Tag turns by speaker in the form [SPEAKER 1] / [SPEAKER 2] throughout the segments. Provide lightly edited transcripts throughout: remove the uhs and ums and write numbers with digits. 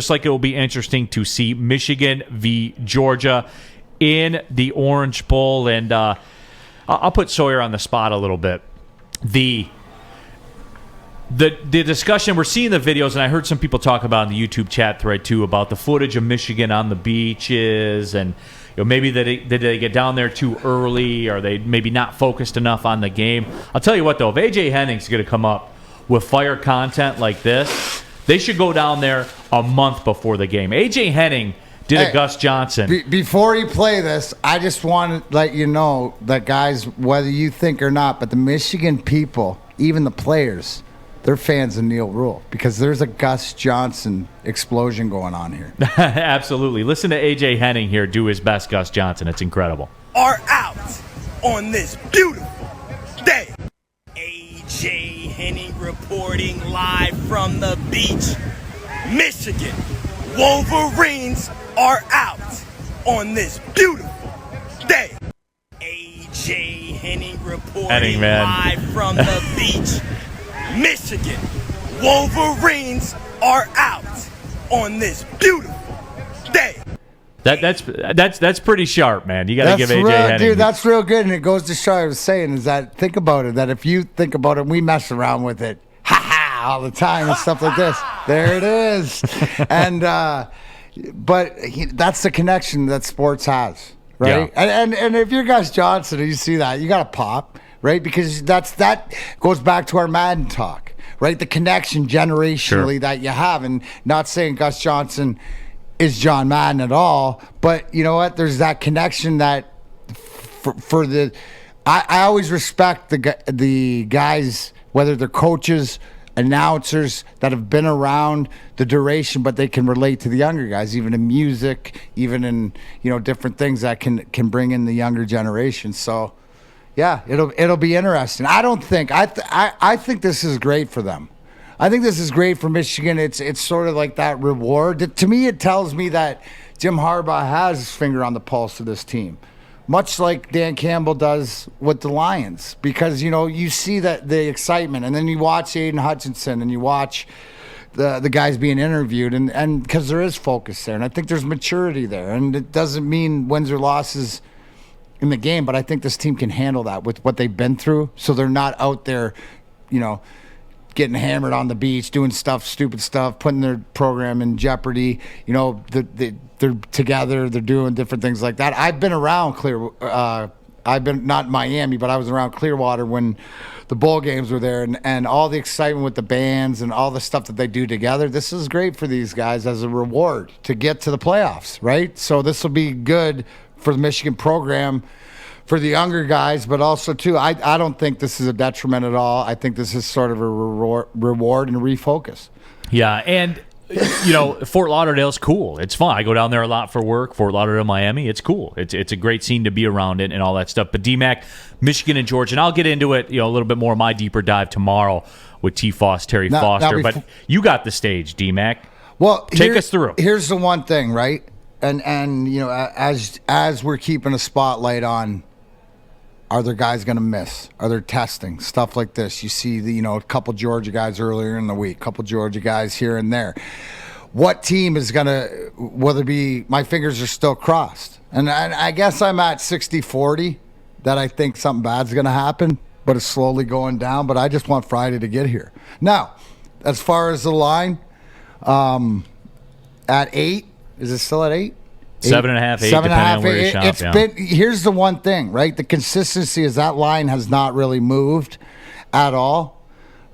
[SPEAKER 1] Just like it will be interesting to see Michigan v. Georgia in the Orange Bowl. And I'll put Sawyer on the spot a little bit. The discussion, we're seeing the videos, and I heard some people talk about in the YouTube chat thread too about the footage of Michigan on the beaches, and maybe did they get down there too early, or they maybe not focused enough on the game. I'll tell you what though, if A.J. Henning's going to come up with fire content like this, they should go down there a month before the game. A.J. Henning did a Gus Johnson.
[SPEAKER 2] Before you play this, I just want to let you know that, guys, whether you think or not, but the Michigan people, even the players, they're fans of Neil Rule because there's a Gus Johnson explosion going on here.
[SPEAKER 1] Absolutely. Listen to A.J. Henning here do his best Gus Johnson. It's incredible.
[SPEAKER 3] Are out on this beautiful day. A.J. Heanning reporting live from the beach. Michigan Wolverines are out on this beautiful day. A.J. Heanning reporting live from the beach. Michigan Wolverines are out on this beautiful day.
[SPEAKER 1] That's pretty sharp, man. You got to give A.J. Henning.
[SPEAKER 2] Dude, that's real good, and it goes to show. I was saying is that think about it. That if you think about it, we mess around with it, all the time and stuff like this. There it is, and that's the connection that sports has, right? Yeah. And if you're Gus Johnson and you see that, you got to pop. Right, because that goes back to our Madden talk, right? The connection generationally that you have, and not saying Gus Johnson is John Madden at all, but you know what? There's that connection that for the. I always respect the guys, whether they're coaches, announcers that have been around the duration, but they can relate to the younger guys, even in music, even in different things that can bring in the younger generation. So. Yeah, it'll be interesting. I think this is great for them. I think this is great for Michigan. It's sort of like that reward. To me, it tells me that Jim Harbaugh has his finger on the pulse of this team, much like Dan Campbell does with the Lions. Because you see that the excitement, and then you watch Aiden Hutchinson, and you watch the guys being interviewed, and because there is focus there, and I think there's maturity there, and it doesn't mean wins or losses in the game, but I think this team can handle that with what they've been through. So they're not out there, getting hammered on the beach, doing stupid stuff, putting their program in jeopardy. They're together, they're doing different things like that. I've been around I've been not in Miami, but I was around Clearwater when the bowl games were there, and all the excitement with the bands and all the stuff that they do together. This is great for these guys as a reward to get to the playoffs, right? So this will be good for the Michigan program, for the younger guys, but also, too, I don't think this is a detriment at all. I think this is sort of a reward and a refocus.
[SPEAKER 1] Yeah, and, Fort Lauderdale's cool. It's fun. I go down there a lot for work. Fort Lauderdale, Miami, it's cool. It's a great scene to be around it and all that stuff. But, D-Mac, Michigan and Georgia, and I'll get into it, a little bit more of my deeper dive tomorrow with Terry Foster. But you got the stage, D-Mac.
[SPEAKER 2] Well,
[SPEAKER 1] take us through.
[SPEAKER 2] Here's the one thing, right? And as we're keeping a spotlight on, are there guys going to miss? Are there testing? Stuff like this. You see a couple Georgia guys earlier in the week, a couple Georgia guys here and there. What team is going to, whether it be, my fingers are still crossed. And I guess I'm at 60-40 that I think something bad's going to happen, but it's slowly going down. But I just want Friday to get here. Now, as far as the line, at 8, is it still at 8?
[SPEAKER 1] 7.5, 8, depending on where you shop.
[SPEAKER 2] Here's the one thing, right? The consistency is that line has not really moved at all,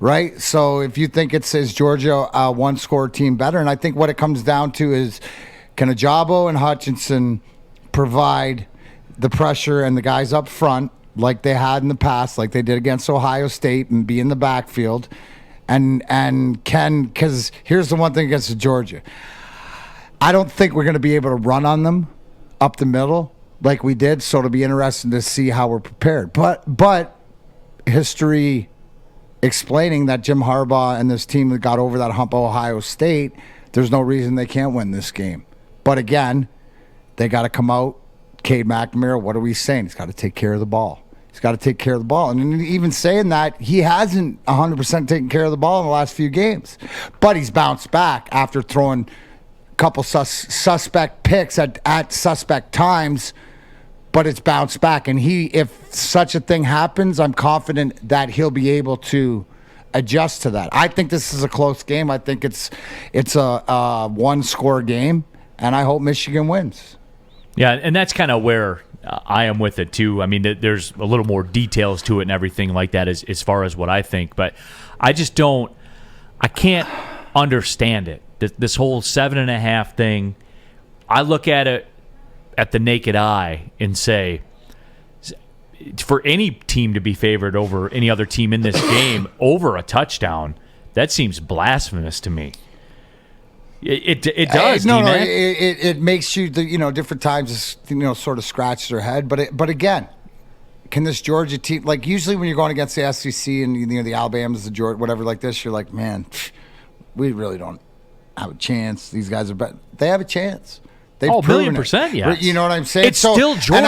[SPEAKER 2] right? So if you think it says Georgia one-score team better, and I think what it comes down to is can Ajabo and Hutchinson provide the pressure and the guys up front like they had in the past, like they did against Ohio State, and be in the backfield, and because here's the one thing against Georgia. I don't think we're going to be able to run on them up the middle like we did, so it'll be interesting to see how we're prepared. But history explaining that Jim Harbaugh and this team that got over that hump of Ohio State, there's no reason they can't win this game. But again, they got to come out. Cade McNamara, what are we saying? He's got to take care of the ball. He's got to take care of the ball. And even saying that, he hasn't 100% taken care of the ball in the last few games. But he's bounced back after throwing couple suspect picks at suspect times, but it's bounced back. And if such a thing happens, I'm confident that he'll be able to adjust to that. I think this is a close game. I think it's a one-score game, and I hope Michigan wins.
[SPEAKER 1] Yeah, and that's kind of where I am with it too. I mean, there's a little more details to it and everything like that as far as what I think, but I can't understand it. This whole 7.5 thing, I look at it at the naked eye and say, for any team to be favored over any other team in this game over a touchdown, that seems blasphemous to me. It does.
[SPEAKER 2] No, it makes you different times sort of scratch their head. But again, can this Georgia team, like usually when you're going against the SEC and the Alabamas, the Georgia, whatever like this, you're like, man, we really don't have a chance. These guys are better. They have a chance. They've proven
[SPEAKER 1] $1,000,000%, yes.
[SPEAKER 2] You know what I'm saying?
[SPEAKER 1] It's still Georgia.
[SPEAKER 2] And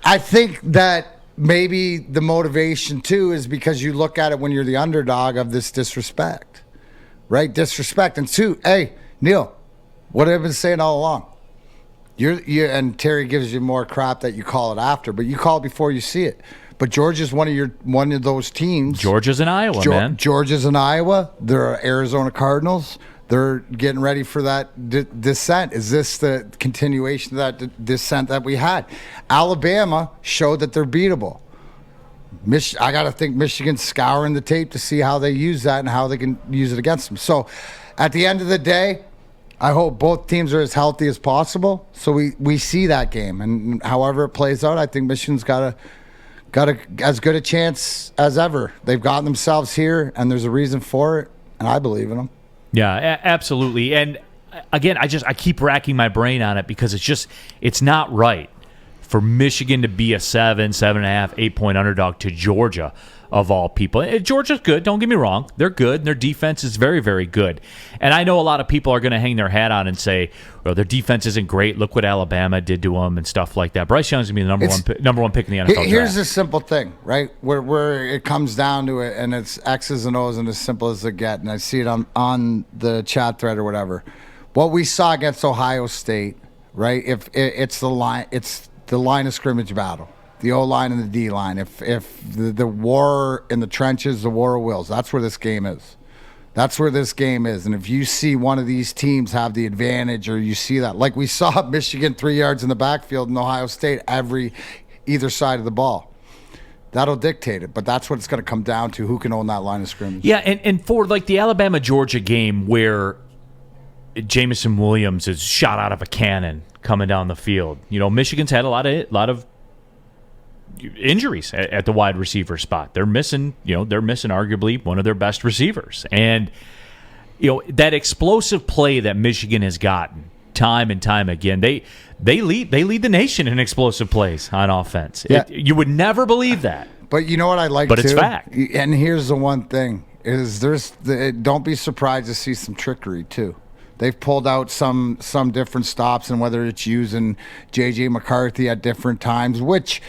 [SPEAKER 2] I think that maybe the motivation too is because you look at it when you're the underdog of this disrespect, right? Disrespect. And two, hey, Neil, what have I been saying all along? And Terry gives you more crap that you call it after, but you call it before you see it. But Georgia's one of those teams.
[SPEAKER 1] Georgia's in Iowa, man.
[SPEAKER 2] Georgia's in Iowa. They're Arizona Cardinals. They're getting ready for that descent. Is this the continuation of that descent that we had? Alabama showed that they're beatable. I got to think Michigan's scouring the tape to see how they use that and how they can use it against them. So at the end of the day, I hope both teams are as healthy as possible so we see that game. And however it plays out, I think Michigan's got as good a chance as ever. They've gotten themselves here, and there's a reason for it, and I believe in them.
[SPEAKER 1] Yeah, absolutely. And again, I keep racking my brain on it because it's not right for Michigan to be a 7.5, 8-point underdog to Georgia, of all people. Georgia's good, don't get me wrong. They're good, and their defense is very, very good. And I know a lot of people are going to hang their hat on and say, well, their defense isn't great. Look what Alabama did to them and stuff like that. Bryce Young's going to be the number one pick in the NFL draft.
[SPEAKER 2] Here's a simple thing, right? Where it comes down to it, and it's X's and O's and as simple as it gets. And I see it on the chat thread or whatever. What we saw against Ohio State, right? If it's the line of scrimmage battle. The O-line and the D-line. If the war in the trenches, the war of wills, that's where this game is. That's where this game is. And if you see one of these teams have the advantage, or you see that, like we saw Michigan 3 yards in the backfield and Ohio State either side of the ball, that'll dictate it. But that's what it's going to come down to, who can own that line of scrimmage.
[SPEAKER 1] Yeah, and for like the Alabama-Georgia game where Jamison Williams is shot out of a cannon coming down the field, Michigan's had a lot of injuries at the wide receiver spot. They're missing arguably one of their best receivers. And that explosive play that Michigan has gotten time and time again, they lead the nation in explosive plays on offense.
[SPEAKER 2] Yeah.
[SPEAKER 1] You would never believe that.
[SPEAKER 2] But you know what I like
[SPEAKER 1] but
[SPEAKER 2] too?
[SPEAKER 1] It's fact.
[SPEAKER 2] And here's the one thing is don't be surprised to see some trickery too. They've pulled out some different stops, and whether it's using J.J. McCarthy at different times, which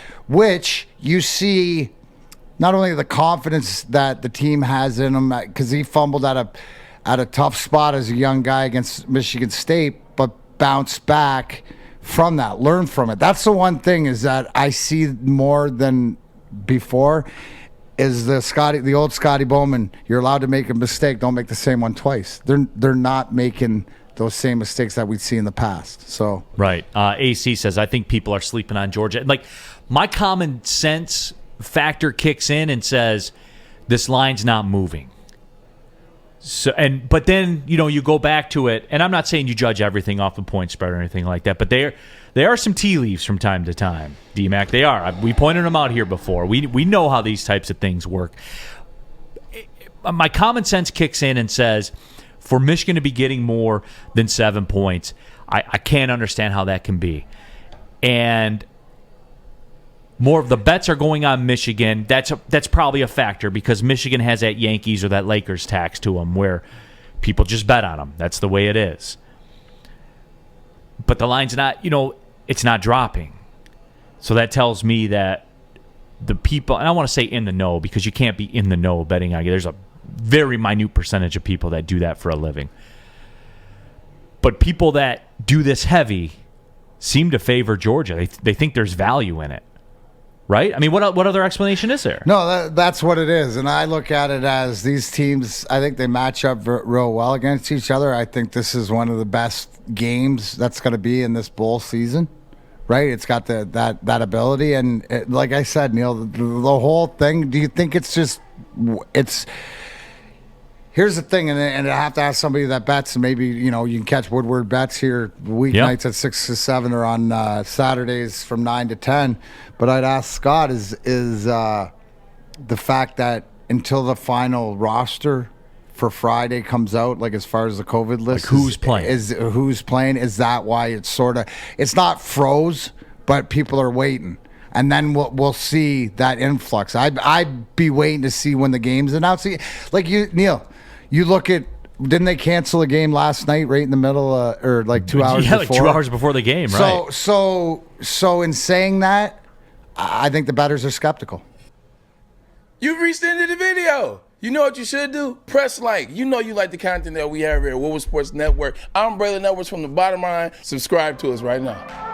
[SPEAKER 2] you see not only the confidence that the team has in him, because he fumbled at a tough spot as a young guy against Michigan State, but bounced back from that, learn from it. That's the one thing is that I see more than before is the old Scotty Bowman. You're allowed to make a mistake. Don't make the same one twice. They're not making those same mistakes that we'd see in the past. So
[SPEAKER 1] right. AC says, I think people are sleeping on Georgia. Like, my common sense factor kicks in and says this line's not moving. But then you go back to it, and I'm not saying you judge everything off the point spread or anything like that, but there are some tea leaves from time to time, D-Mac. They are. We pointed them out here before. We know how these types of things work. My common sense kicks in and says, for Michigan to be getting more than 7 points, I can't understand how that can be. And more of the bets are going on Michigan. That's probably a factor because Michigan has that Yankees or that Lakers tax to them where people just bet on them. That's the way it is. But the line's not, it's not dropping. So that tells me that the people, and I want to say in the know because you can't be in the know betting on it. There's a very minute percentage of people that do that for a living. But people that do this heavy seem to favor Georgia. They think there's value in it. Right? I mean, what other explanation is there?
[SPEAKER 2] No, that's what it is. And I look at it as these teams, I think they match up real well against each other. I think this is one of the best games that's going to be in this bowl season. Right? It's got that ability. And like I said, Neil, the whole thing, do you think it's just – here's the thing, and I have to ask somebody that bets, and maybe, you can catch Woodward bets here weeknights at 6 to 7 or on Saturdays from 9 to 10. But I'd ask Scott is the fact that until the final roster for Friday comes out, like as far as the COVID list,
[SPEAKER 1] like who's playing,
[SPEAKER 2] is that why it's sort of, it's not froze, but people are waiting. And then we'll see that influx. I'd be waiting to see when the game's announced. Like Neil, you look at, didn't they cancel a game last night right in the middle or like 2 hours before?
[SPEAKER 1] Yeah, like 2 hours before the game, right?
[SPEAKER 2] So in saying that, I think the bettors are skeptical.
[SPEAKER 4] You've reached the end of the video. You know what you should do? Press like. You know you like the content that we have here at Woodward Sports Network. I'm Braylon Edwards from the bottom line. Subscribe to us right now.